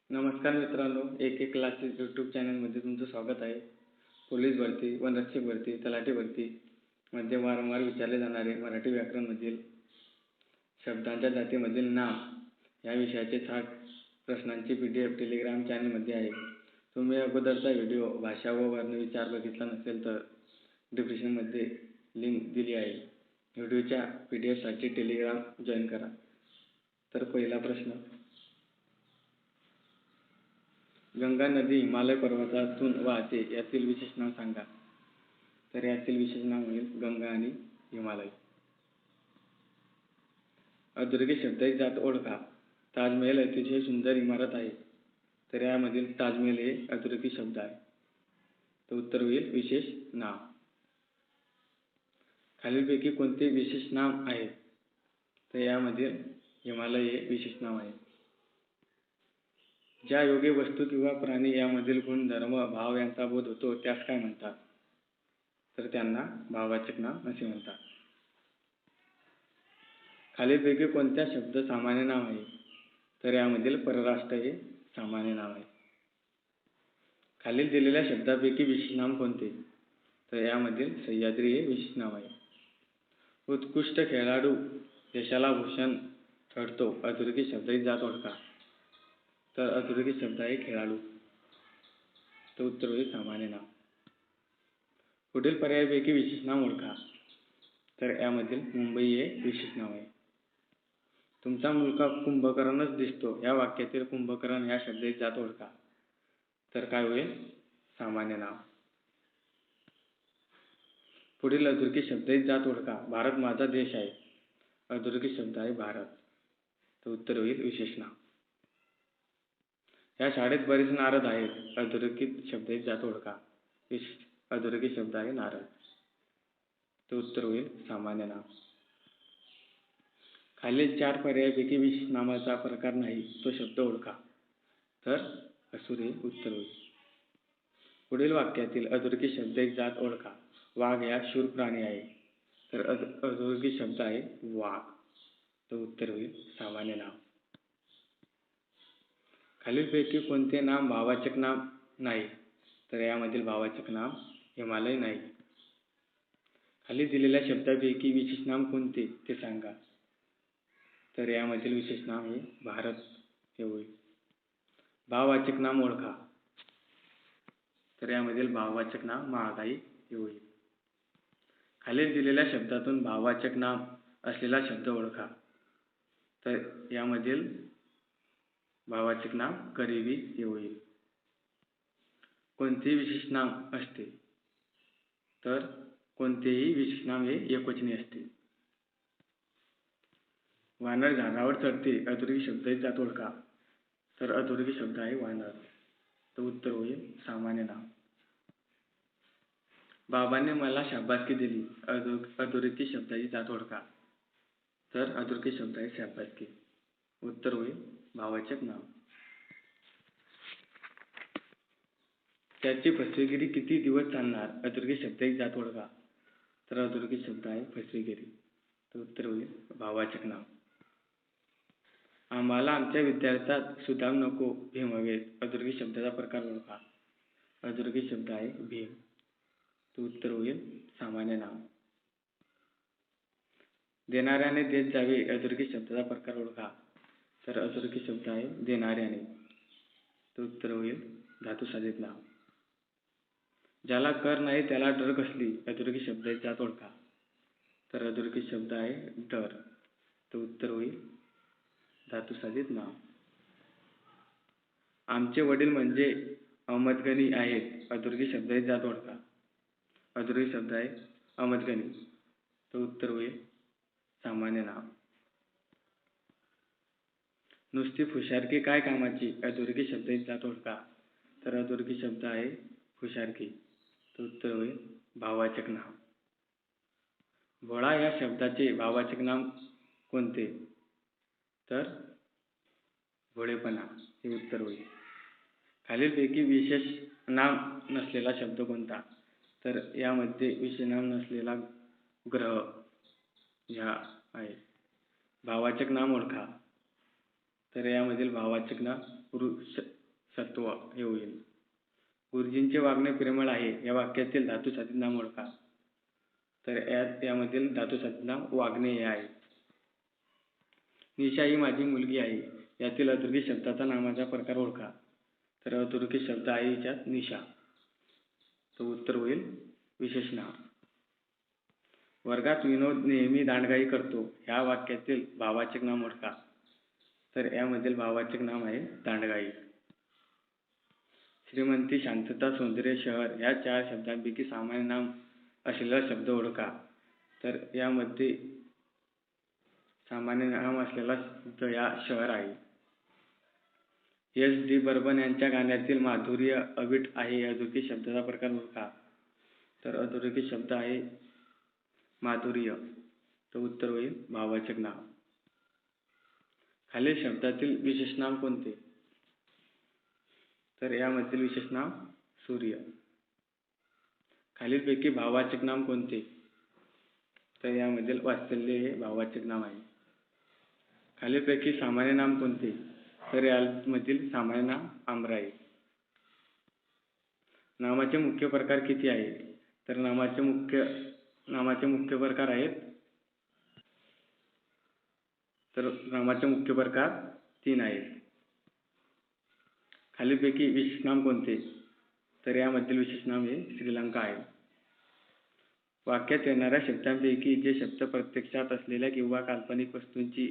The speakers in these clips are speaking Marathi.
नमस्कार मित्रांनो, एक एक क्लासेस यूट्यूब चॅनलमध्ये तुमचं स्वागत आहे. पोलीस भरती, वनरक्षक भरती, तलाठी भरती मध्ये वारंवार विचारले जाणारे मराठी व्याकरणमधील शब्दांच्या जातीमधील नाम या विषयाचे 60 प्रश्नांची PDF टेलिग्राम चॅनलमध्ये आहे. तुम्ही अगोदरचा व्हिडिओ भाषा व वर्णविचार बघितला नसेल तर डिस्क्रिप्शनमध्ये लिंक दिली आहे. व्हिडिओच्या PDF साठी टेलिग्राम जॉईन करा. तर पहिला प्रश्न, गंगा नदी हिमालय पर्वतातून वाहते, यातील विशेष नाव सांगा. तर यातील विशेष नाव होईल गंगा आणि हिमालय. अधोरेखित शब्दाची जात ओळखा. ताजमहल अतिशय सुंदर इमारत आहे. तर यामधील ताजमहल हे अधोरेखित शब्द आहे. तर उत्तर होईल विशेष नाव. खालीलपैकी कोणते विशेष नाम आहे. तर यामधील हिमालय हे विशेष नाव आहे. ज्या योगे वस्तू किंवा प्राणी यामधील गुण, धर्म, भाव यांचा बोध होतो त्यास काय म्हणतात. तर त्यांना भाववाचक नाम असे म्हणतात. खालीलपैकी कोणत्या शब्द सामान्य नाव आहे. तर यामधील परराष्ट्र हे सामान्य नाव आहे. खालील दिलेल्या शब्दापैकी विशेष नाम कोणते. तर यामधील सह्याद्री हे विशेष नाव आहे. उत्कृष्ट खेळाडू यशाला भूषण ठरतो. अधोरेखित शब्दाची जात ओळखा. तर अधोरेखित शब्द आहे खेळाडू. तर उत्तर होईल सामान्य नाव. पुढील पर्यायापैकी विशेष नाम ओळखा. तर यामधील मुंबई हे विशेष नाव आहे. तुमचा मुलगा कुंभकर्णच दिसतो या वाक्यातील कुंभकर्ण या शब्दाची जात ओळखा. तर काय होईल सामान्य नाव. पुढील अधोरेखित शब्दाची जात ओळखा. भारत माझा देश आहे. अधोरेखित शब्द आहे भारत. तर उत्तर होईल विशेष नाव. या शाळेत बरेच नारद आहेत. अधोरेखित शब्दाची जात ओळखा. अधोरेखित शब्द आहे नारद. तर उत्तर होईल सामान्य नाव. खालील 4 पर्यायापैकी विशेष नामाचा प्रकार नाही तो शब्द ओळखा. तर असुर हे उत्तर होईल. पुढील वाक्यातील अधोरेखित शब्दाची जात ओळखा. वाघ हा शूर प्राणी आहे. तर अधोरेखित शब्द आहे वाघ. तर उत्तर होईल सामान्य नाव. खालीलपैकी कोणते नाम भाववाचक नाम नाही. तर यामधील भाववाचक नाम हिमालय नाही. खाली दिलेल्या शब्दापैकी विशेष नाम कोणते ते सांगा. तर यामधील विशेष नाम हे भारत हे होईल. भाववाचक नाम ओळखा. तर यामधील भाववाचक नाम महागाई हे होईल. खालील दिलेल्या शब्दातून भाववाचक नाम असलेला शब्द ओळखा. तर यामधील भाववाचक नाम गरिबी हे होईल. कोणतेही विशेष नाम असते. तर कोणतेही विशेष नाम हे एकवचनी असते. वानर झाडावर चढते. अधोरेखित शब्दाची जात ओळखा. तर अधोरेखित शब्द आहे वानर. तर उत्तर होईल सामान्य नाव. बाबांनी मला शाबासकी दिली. अधोरेखित शब्दाची जात ओळखा. तर अधोरेखित शब्द आहे शाबासकी. उत्तर होईल भाववाचक नाव. त्याची फसवेगिरी किती दिवस चालणार. अधोरेखित शब्दाची जात ओळखा. तर अधोरेखित शब्द आहे फसवेगिरी. तर उत्तर होईल भाववाचक नाव. आम्हाला आमच्या विद्यार्थ्यात सुदाम नको भीम हवेत. अधोरेखित शब्दाचा प्रकार ओळखा. अधोरेखित शब्द आहे भीम. तर उत्तर होईल सामान्य नाव. देणाऱ्याने देत जावे. अधोरेखित शब्दाचा प्रकार ओळखा. तर अधोरेखित शब्द आहे देणाऱ्याने. तर उत्तर होईल धातुसाधित नाव. ज्याला कर नाही त्याला डर कसली. अधोरेखित शब्दाची जात ओळखा. तर अधोरेखित शब्द आहे डर. तर उत्तर होईल धातुसाधित नाव. आमचे वडील म्हणजे अहमदगनी आहेत. अधोरेखित शब्दाची जात ओळखा. अधोरेखित शब्द आहे अहमदगनी. तर उत्तर होईल सामान्य नाव. नुसती फुशारकी काय कामाची. अधोरेखित शब्दाची जात ओळखा. तर अधोरेखित शब्द आहे फुशारकी. तर उत्तर होईल भाववाचक नाव. भोळा या शब्दाचे भाववाचक नाम कोणते. तर भोळेपणा हे उत्तर होईल. खालीलपैकी विशेष नाम नसलेला शब्द कोणता. तर यामध्ये विशेष नाम नसलेला ग्रह ह्या आहे. भाववाचक नाम ओळखा. तर यामधील भाववाचक नाम सत्व हे होईल. गुरुजींचे वागणे प्रेमळ आहे या वाक्यातील धातुसाधित नाम ओळखा. तर यामधील धातुसाधित नाम वागणे हे आहे. निशा ही माझी मुलगी आहे यातील अधोरेखित शब्दाचा नामाचा प्रकार ओळखा. तर अधोरेखित शब्द आहे याच्यात निशा. तर उत्तर होईल विशेष नाम. वर्गात विनोद नेहमी दांडगाई करतो ह्या वाक्यातील भाववाचक नाम ओळखा. तर यामधील भाववाचक नाम आहे दांडगाई. श्रीमंती, शांतता, सौंदर्य, शहर या 4 शब्दांपैकी सामान्य नाम असलेला शब्द ओळखा. तर यामध्ये सामान्य नाम असलेला शब्द या शहर आहे. एस डी बर्मन यांच्या गाण्यातील माधुर्य अवीट आहे या अधोरेखित शब्दाचा प्रकार ओळखा. तर अधोरेखित शब्द आहे माधुर्य. तर उत्तर होईल भाववाचक नाम. खालील शब्दातील विशेष नाम कोणते. तर यामधील विशेष नाम सूर्य. खालीलपैकी भाववाचक नाम कोणते. तर यामधील वात्सल्य हे भाववाचक नाम आहे. खालीलपैकी सामान्य नाम कोणते. तर यामधील सामान्य नाम आमराई. नामाचे मुख्य प्रकार किती आहेत. तर नामाचे मुख्य प्रकार आहेत. तर नामाचे मुख्य प्रकार 3 आहेत. खालीलपैकी विशेष नाम कोणते. तर यामधील विशेष नाम हे श्रीलंका आहे. वाक्यात येणाऱ्या शब्दांपैकी जे शब्द प्रत्यक्षात असलेल्या किंवा काल्पनिक वस्तूंची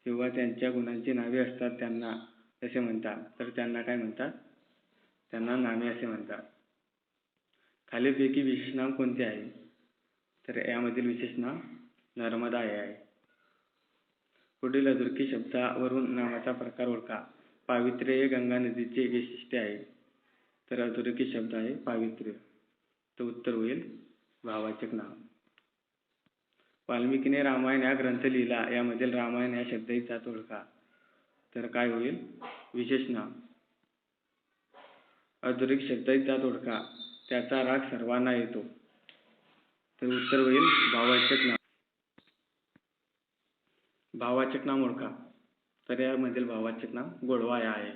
किंवा त्यांच्या गुणांची नावे असतात त्यांना असे म्हणतात. तर त्यांना काय म्हणतात. त्यांना नामे असे म्हणतात. खालीलपैकी विशेष नाम कोणते आहे. तर यामधील विशेष नाम नर्मदा हे आहे. पुढील अधोरेखित शब्दावरून नामाचा प्रकार ओळखा. पावित्र्य हे गंगा नदीचे वैशिष्ट्य आहे. तर अधोरेखित शब्द आहे पावित्र्य. तर उत्तर होईल भाववाचक नाम. वाल्मिकीने रामायण हा ग्रंथ लिहिला यामधील रामायण या शब्दाची जात ओळखा. तर काय होईल विशेष नाम. अधोरेखित शब्दाची जात ओळखा. त्याचा राग सर्वांना येतो. तर उत्तर होईल भाववाचक नाम. भाववाचक नाम ओळखा. तर यामधील भाववाचक नाम गोडवा हे आहे.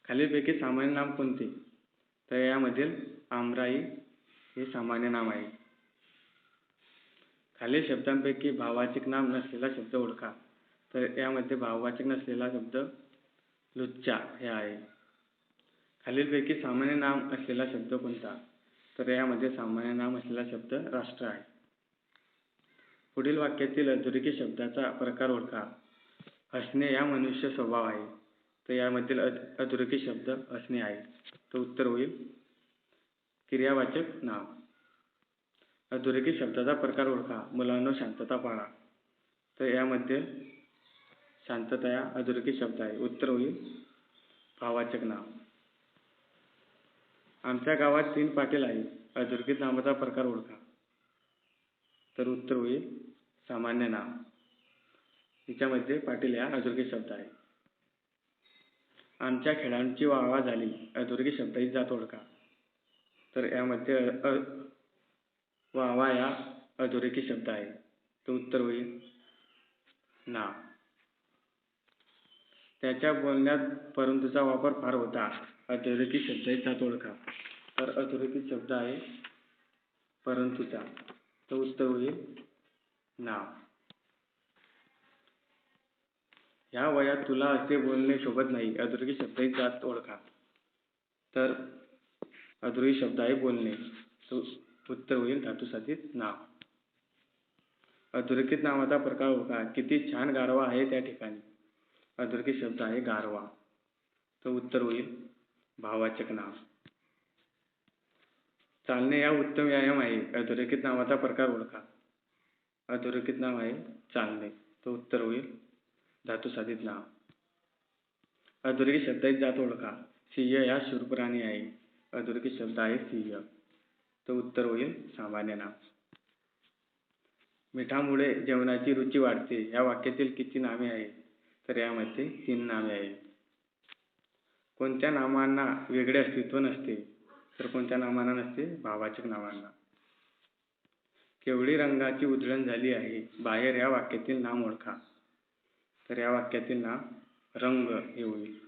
खालीलपैकी सामान्य नाम कोणते. तर यामधील आमराई हे सामान्य नाम आहे. खालील शब्दांपैकी भाववाचक नाम नसलेला शब्द ओळखा. तर यामध्ये भाववाचक नसलेला शब्द लुच्चा हे आहे. खालीलपैकी सामान्य नाम असलेला शब्द कोणता. तर यामध्ये सामान्य नाम असलेला शब्द राष्ट्र आहे. पुढील वाक्यातील अधोरेखित शब्दाचा प्रकार ओळखा. हसणे या मनुष्य स्वभाव आहे. तर यामधील अधोरेखित शब्द हसणे आहे. तर उत्तर होईल क्रियावाचक नाम. अधोरेखित शब्दाचा प्रकार ओळखा. मुलांनो शांतता पाळा. तर यामध्ये शांतता या अधोरेखित शब्द आहे. उत्तर होईल भाववाचक नाम. आमच्या गावात 3 पाटील आहेत. अधोरेखित नामाचा प्रकार ओळखा. तर उत्तर होईल सामान्य नाम. याच्यामध्ये पाटील हा अधोरेखित शब्द आहे. आमच्या खेळांची वाहवा झाली. अधोरेखित शब्दाची जात ओळखा. तर यामध्ये वाहवा या अधोरेखित शब्द आहे. तर उत्तर होईल नाम. त्याच्या बोलण्यात परंतुचा वापर फार होता. अधोरेखित शब्दाची जात ओळखा. तर अधोरेखित शब्द आहे परंतुचा. तर उत्तर होईल नाम. ह्या वयात तुला असे बोलणे शोभत नाही. अधोरेखित शब्दाची जात ओळखा. तर अधोरेखित शब्द आहे बोलणे. उत्तर होईल धातुसाधित नाम. अधोरेखित नामाचा प्रकार ओळखा. किती छान गारवा आहे त्या ठिकाणी. अधोरेखित शब्द आहे गारवा. तर उत्तर होईल भाववाचक नाम. चालणे हा उत्तम व्यायाम आहे. अधोरेखित नामाचा प्रकार ओळखा. अधोरेखित नाम आहे चालणे. तर उत्तर होईल धातुसाधित नाम. अधोरेखित शब्दाची जात ओळखा. सिंह हा शूरप्राणी आहे. अधोरेखित शब्द आहे सिंह. तर उत्तर होईल सामान्य नाम. मिठामुळे जेवणाची रुची वाढते या वाक्यातील किती नामे आहेत. तर यामध्ये 3 नामे आहेत. कोणत्या नामांना वेगळे अस्तित्व नसते. तर कोणत्या नामांना नसते. भाववाचक नामांना. केवढी रंगाची उधळण झाली आहे बाहेर या वाक्यातील नाम ओळखा. तर या वाक्यातील नाम रंग हे होईल.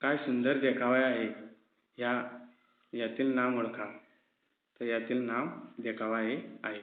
काय सुंदर देखावा आहे. यातील नाम ओळखा. तर यातील नाम देखावा हे आहे.